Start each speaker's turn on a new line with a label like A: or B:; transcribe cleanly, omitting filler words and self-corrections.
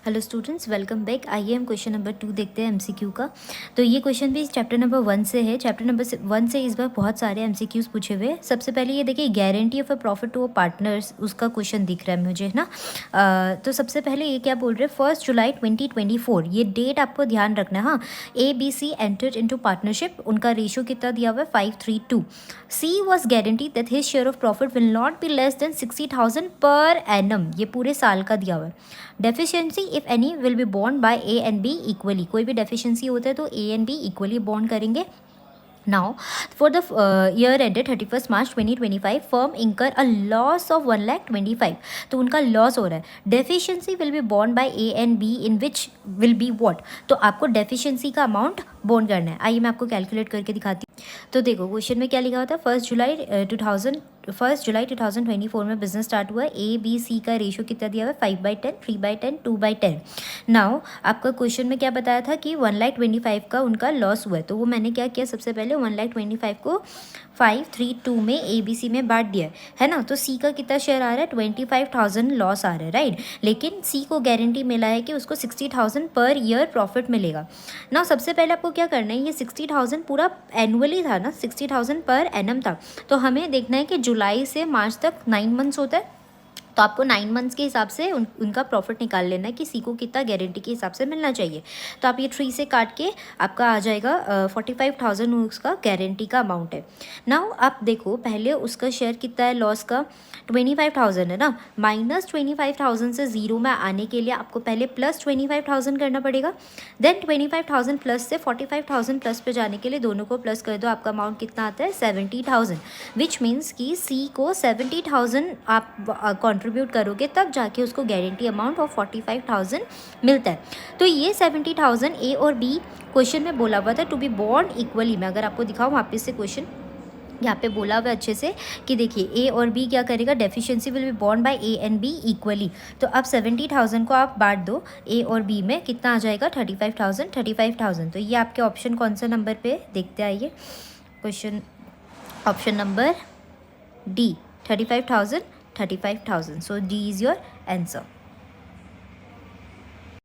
A: Hello students, welcome back. आइए हम question number 2 देखते हैं एमसीक्यू का। तो ये क्वेश्चन भी चैप्टर नंबर 1 से है। चैप्टर नंबर 1 से इस बार बहुत सारे एमसीक्यूज पूछे हुए हैं। सबसे पहले ये देखिए, guarantee of a profit to a partners, उसका क्वेश्चन दिख रहा है मुझे, है ना। तो सबसे पहले ये क्या बोल रहे हैं, 1 जुलाई 2024, ये डेट आपको ध्यान रखना है। हाँ, ABC एंटर्ड इनटू पार्टनरशिप, उनका रेशियो कितना दिया हुआ है 5:3:2। C was guarantee that his share of profit will not be less than 60,000 per annum, ये पूरे साल का दिया हुआ है। Deficiency if any will be बॉन्ड by A and B equally, कोई भी डेफिशिएंसी होता है तो A and B इक्वली बॉन्ड करेंगे। Now for the year ended 31 March 2025 firm incur a loss of 1,25,000, तो उनका लॉस हो रहा है। डेफिशिएंसी विल बी बॉन्ड by A and B in which will be what, तो आपको डेफिशिएंसी का अमाउंट बॉन्ड करना है। आइए मैं आपको कैलकुलेट करके दिखाती हूँ। तो देखो क्वेश्चन में क्या लिखा होता है, 1 जुलाई 2024 में बिजनेस स्टार्ट हुआ है। ABC का रेशियो कितना दिया हुआ है, 5/10, 3/10, 2/10। नाउ आपका क्वेश्चन में क्या बताया था कि 1,25,000 का उनका लॉस हुआ है, तो वो मैंने क्या किया, सबसे पहले 1,25,000 को 532 में ABC में बांट दिया है ना। तो C का कितना शेयर आ रहा है, 25,000 लॉस आ रहा है, राइट। लेकिन C को गारंटी मिला है कि उसको 60,000 पर ईयर प्रॉफिट मिलेगा ना। सबसे पहले आपको क्या करना है, ये 60,000 पूरा एनुअली था ना, 60,000 पर एनम था। तो हमें देखना है कि जुलाई से मार्च तक 9 मंथ्स होता है, तो आपको 9 मंथ्स के हिसाब से उनका प्रॉफिट निकाल लेना है कि C को कितना गारंटी के हिसाब से मिलना चाहिए। तो आप ये 3 से काट के आपका आ जाएगा 45,000 उसका गारंटी का अमाउंट है। नाउ आप देखो, पहले उसका शेयर कितना है लॉस का, 25,000 है ना। माइनस 25,000 से जीरो में आने के लिए आपको पहले प्लस 25,000 करना पड़ेगा। देन 25,000 प्लस से 45,000 प्लस पे जाने के लिए दोनों को प्लस कर दो, आपका अमाउंट कितना आता है, 70,000। विच मीन्स कि C को 70,000 आप कंट्रीब्यूट करोगे तब जाके उसको गारंटी अमाउंट ऑफ 45,000 मिलता है। तो ये 70,000 A और B क्वेश्चन में बोला हुआ था टू बी बॉन्ड इक्वली। मैं अगर आपको दिखाऊँ वापस से क्वेश्चन, यहाँ पे बोला हुआ है अच्छे से कि देखिए A और B क्या करेगा, डेफिशिएंसी विल बी बॉन्ड by A and B equally. तो अब 70,000 को आप बांट दो A और B में, कितना आ जाएगा, 35,000। तो ये आपके ऑप्शन कौन सा नंबर पे देखते आइए, question option number D, 35,000। So D is your answer.